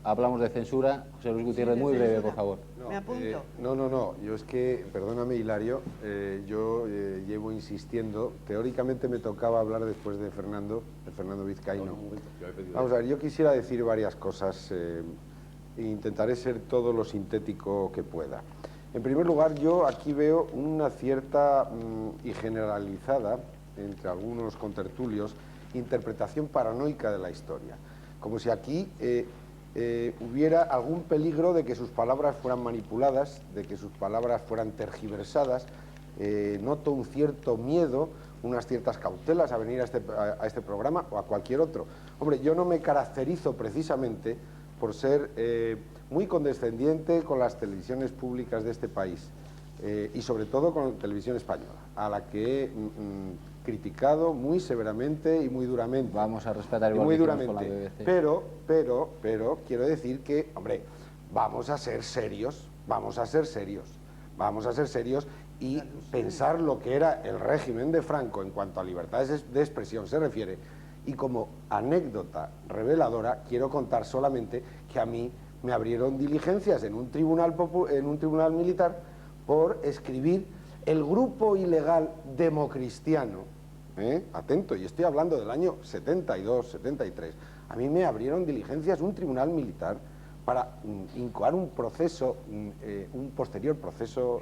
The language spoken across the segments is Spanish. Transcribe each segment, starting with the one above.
Hablamos de censura. José Luis Gutiérrez, muy breve, por favor. Me apunto. No, yo es que, perdóname, Hilario, yo llevo insistiendo, teóricamente me tocaba hablar después de Fernando Vizcaíno. Vamos a ver, yo quisiera decir varias cosas e intentaré ser todo lo sintético que pueda. En primer lugar, yo aquí veo una cierta y generalizada, entre algunos contertulios, interpretación paranoica de la historia, como si aquí hubiera algún peligro de que sus palabras fueran manipuladas, de que sus palabras fueran tergiversadas. Noto un cierto miedo, unas ciertas cautelas a venir a este programa o a cualquier otro. Hombre, yo no me caracterizo precisamente por ser muy condescendiente con las televisiones públicas de este país y sobre todo con la televisión española, a la que he criticado muy severamente y muy duramente. Vamos a respetar igual muy que duramente. con la BBC. Pero quiero decir que, hombre, vamos a ser serios y pensar lo que era el régimen de Franco en cuanto a libertades de expresión se refiere. Y como anécdota reveladora, quiero contar solamente que a mí me abrieron diligencias en un tribunal militar por escribir el grupo ilegal democristiano. Atento, y estoy hablando del año 72, 73. A mí me abrieron diligencias un tribunal militar para incoar un proceso, un posterior proceso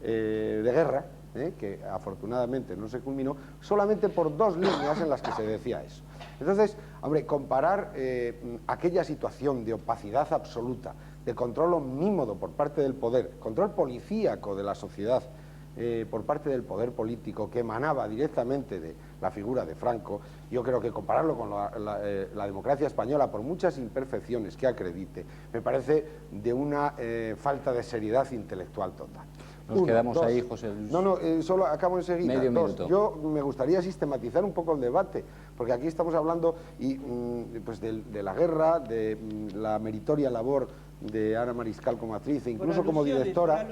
de guerra, que afortunadamente no se culminó, solamente por 2 líneas en las que se decía eso. Entonces, hombre, comparar aquella situación de opacidad absoluta, de control omnímodo por parte del poder, control policíaco de la sociedad, por parte del poder político que emanaba directamente de la figura de Franco, yo creo que compararlo con la democracia española, por muchas imperfecciones que acredite, me parece de una falta de seriedad intelectual total. Nos quedamos ahí, José Luis. No, solo acabo enseguida. Medio minuto. Yo me gustaría sistematizar un poco el debate, porque aquí estamos hablando pues de la guerra, de la meritoria labor de Ana Mariscal como actriz e incluso como directora.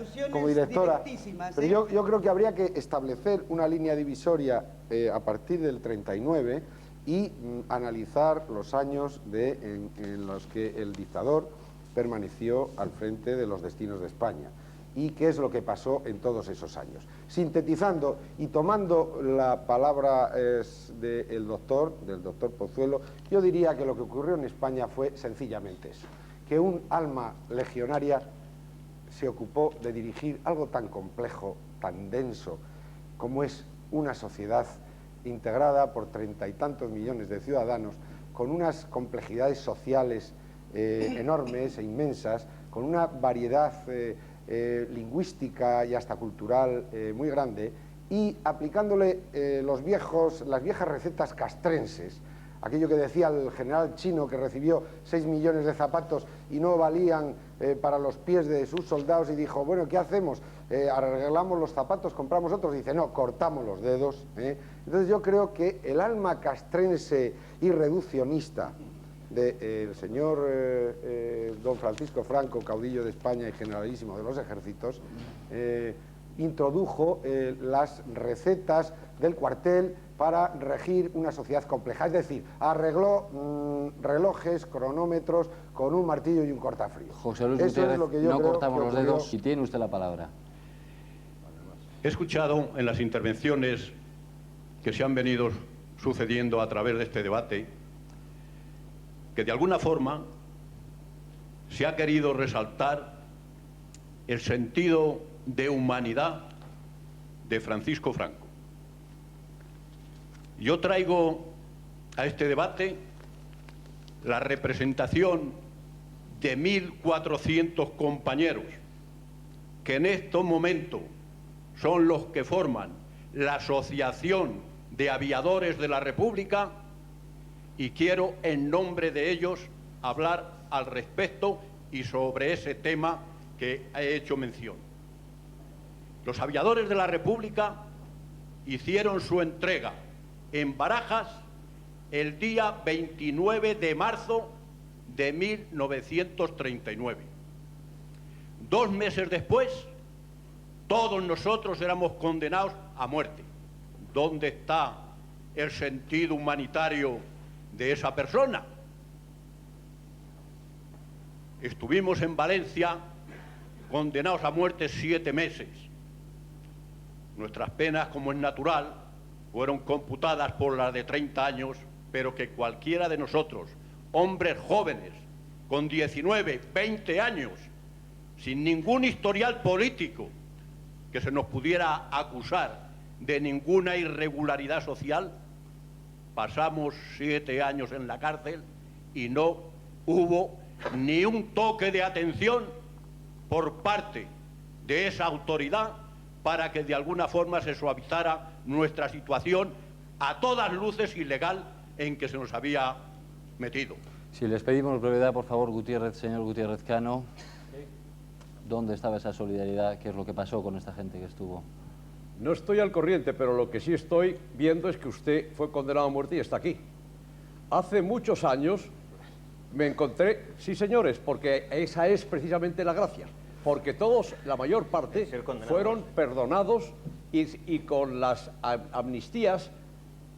Pero yo creo que habría que establecer una línea divisoria a partir del 39 y analizar los años en los que el dictador permaneció al frente de los destinos de España y qué es lo que pasó en todos esos años. Sintetizando y tomando la palabra del doctor Pozuelo, yo diría que lo que ocurrió en España fue sencillamente eso, que un alma legionaria se ocupó de dirigir algo tan complejo, tan denso, como es una sociedad integrada por 30 y tantos millones de ciudadanos, con unas complejidades sociales enormes e inmensas, con una variedad lingüística y hasta cultural muy grande, y aplicándole las viejas recetas castrenses, aquello que decía el general chino que recibió 6 millones de zapatos y no valían para los pies de sus soldados y dijo, bueno, ¿qué hacemos? Arreglamos los zapatos, compramos otros. Dice, no, cortamos los dedos. Entonces yo creo que el alma castrense y reduccionista del señor don Francisco Franco, caudillo de España y generalísimo de los ejércitos, introdujo las recetas del cuartel para regir una sociedad compleja, es decir, arregló relojes, cronómetros con un martillo y un cortafrío. José Luis Gutiérrez, no cortamos los dedos y tiene usted la palabra. He escuchado en las intervenciones que se han venido sucediendo a través de este debate que de alguna forma se ha querido resaltar el sentido de humanidad de Francisco Franco. Yo traigo a este debate la representación de 1.400 compañeros que en estos momentos son los que forman la Asociación de Aviadores de la República, y quiero en nombre de ellos hablar al respecto y sobre ese tema que he hecho mención. Los aviadores de la República hicieron su entrega en Barajas el día 29 de marzo de 1939. 2 meses después, todos nosotros éramos condenados a muerte. ¿Dónde está el sentido humanitario de esa persona? estuvimos en Valencia condenados a muerte 7 meses. Nuestras penas, como es natural, fueron computadas por las de 30 años, pero que cualquiera de nosotros, hombres jóvenes, con 19, 20 años, sin ningún historial político que se nos pudiera acusar de ninguna irregularidad social, pasamos 7 años en la cárcel y no hubo ni un toque de atención por parte de esa autoridad para que de alguna forma se suavizara nuestra situación a todas luces ilegal en que se nos había metido. Si les pedimos brevedad, por favor, señor Gutiérrez Cano, ¿dónde estaba esa solidaridad? ¿Qué es lo que pasó con esta gente que estuvo? No estoy al corriente, pero lo que sí estoy viendo es que usted fue condenado a muerte y está aquí. Hace muchos años me encontré, sí señores, porque esa es precisamente la gracia, porque todos, la mayor parte, fueron perdonados y con las amnistías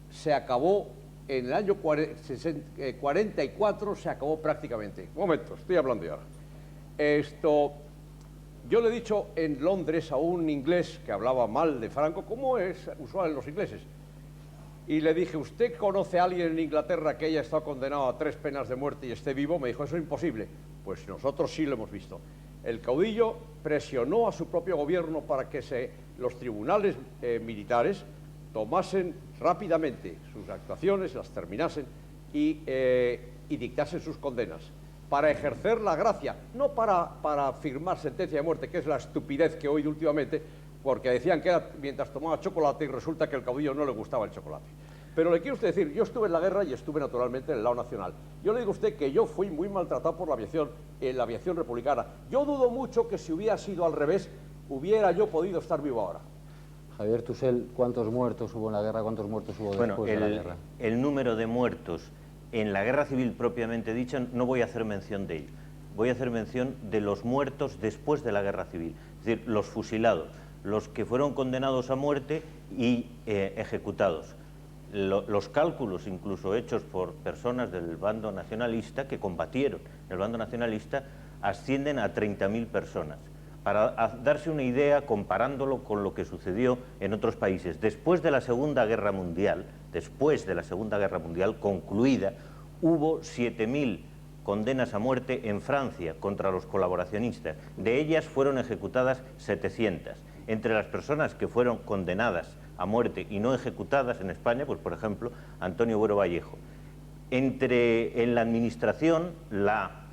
se acabó, en el año 44 se acabó prácticamente. Un momento, estoy hablando ya. Yo le he dicho en Londres a un inglés que hablaba mal de Franco, como es usual en los ingleses, y le dije, ¿usted conoce a alguien en Inglaterra que haya estado condenado a 3 penas de muerte y esté vivo? Me dijo, eso es imposible. Pues nosotros sí lo hemos visto. El caudillo presionó a su propio gobierno para que los tribunales militares tomasen rápidamente sus actuaciones, las terminasen y dictasen sus condenas, para ejercer la gracia, no para firmar sentencia de muerte, que es la estupidez que he oído últimamente, porque decían que era mientras tomaba chocolate y resulta que al caudillo no le gustaba el chocolate. Pero le quiero usted decir, yo estuve en la guerra y estuve naturalmente en el lado nacional. Yo le digo a usted que yo fui muy maltratado por la aviación republicana. Yo dudo mucho que si hubiera sido al revés, hubiera yo podido estar vivo ahora. Javier Tusell, ¿cuántos muertos hubo en la guerra? ¿Cuántos muertos hubo después de la guerra? El número de muertos en la guerra civil propiamente dicha no voy a hacer mención de ello. Voy a hacer mención de los muertos después de la guerra civil, es decir, los fusilados, los que fueron condenados a muerte y ejecutados. Los cálculos incluso hechos por personas del bando nacionalista que combatieron en el bando nacionalista ascienden a 30.000 personas. Para darse una idea, comparándolo con lo que sucedió en otros países, después de la Segunda Guerra Mundial, concluida, hubo 7.000 condenas a muerte en Francia contra los colaboracionistas. De ellas fueron ejecutadas 700. Entre las personas que fueron condenadas a muerte y no ejecutadas en España, pues por ejemplo, Antonio Buero Vallejo. En la administración, la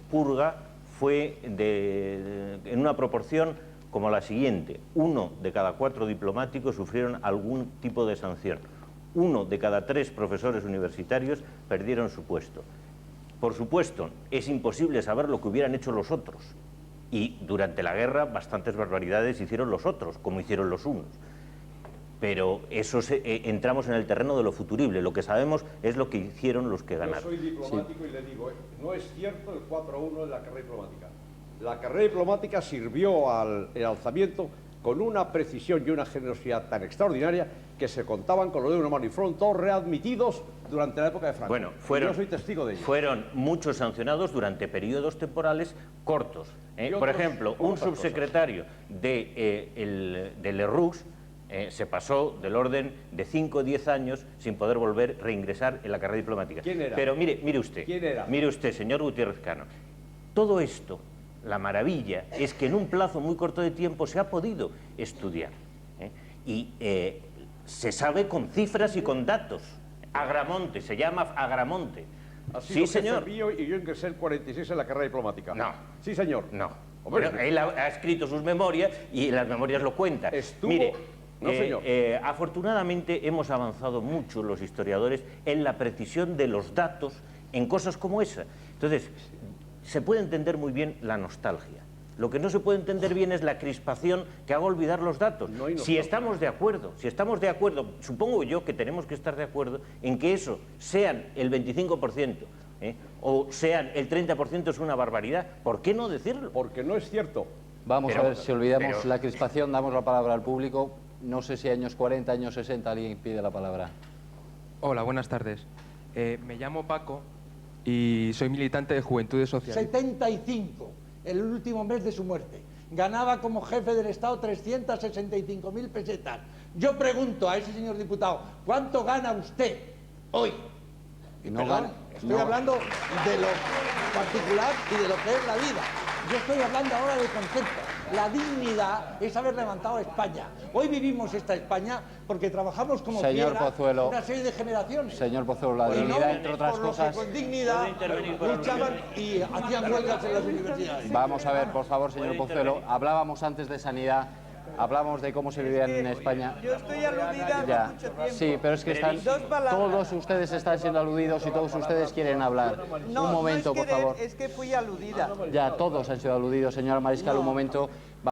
purga fue en una proporción como la siguiente: 1 de cada 4 diplomáticos sufrieron algún tipo de sanción, 1 de cada 3 profesores universitarios perdieron su puesto. Por supuesto, es imposible saber lo que hubieran hecho los otros, y durante la guerra bastantes barbaridades hicieron los otros, como hicieron los unos. Pero eso entramos en el terreno de lo futurible. Lo que sabemos es lo que hicieron los que ganaron. Yo soy diplomático y le digo, no es cierto el 4-1 de la carrera diplomática. La carrera diplomática sirvió al alzamiento con una precisión y una generosidad tan extraordinaria que se contaban con lo de una mano y fueron todos readmitidos durante la época de Franco. Bueno, yo soy testigo de ello. Fueron muchos sancionados durante periodos temporales cortos. Por ejemplo, un subsecretario de Lerroux se pasó del orden de 5 o 10 años sin poder reingresar en la carrera diplomática. ¿Quién era? Pero mire usted, ¿Quién era? Mire usted, señor Gutiérrez Cano, todo esto, la maravilla es que en un plazo muy corto de tiempo se ha podido estudiar, y se sabe con cifras y con datos. Agramonte, se llama Agramonte. Sí, señor. Y yo ingresé el 46 en la carrera diplomática. No. Sí, señor. No. Hombre, bueno, él ha escrito sus memorias y las memorias lo cuentan. Mire, no, señor. Afortunadamente hemos avanzado mucho los historiadores en la precisión de los datos en cosas como esa. Entonces, se puede entender muy bien la nostalgia. Lo que no se puede entender bien es la crispación que haga olvidar los datos. Si estamos de acuerdo, supongo yo que tenemos que estar de acuerdo en que eso sean el 25%, o sean el 30% es una barbaridad. ¿Por qué no decirlo? Porque no es cierto. Vamos a ver si olvidamos la crispación, damos la palabra al público. No sé si años 40, años 60, alguien pide la palabra. Hola, buenas tardes. Me llamo Paco y soy militante de Juventudes Socialistas. 75, el último mes de su muerte. Ganaba como jefe del Estado 365.000 pesetas. Yo pregunto a ese señor diputado, ¿cuánto gana usted hoy? Y no Perdón, gana- estoy no- hablando de lo particular y de lo que es la vida. Yo estoy hablando ahora de concepto. La dignidad es haber levantado a España. Hoy vivimos esta España porque trabajamos como Señor fiera Pozuelo. una serie de generaciones. Señor Pozuelo, la Y no dignidad, entre otras por lo que cosas... con dignidad luchaban y hacían huelgas en las universidades. Vamos a ver, por favor, señor Pozuelo. Hablábamos antes de sanidad, hablamos de cómo se vivía en España. Yo estoy aludida hace Ya, mucho tiempo. sí, pero es que están, Dos palabras. todos ustedes están siendo aludidos y todos ustedes quieren hablar. No, Un momento, no es por querer, favor. es que fui aludida. Ya, todos han sido aludidos, señora Mariscal, un momento.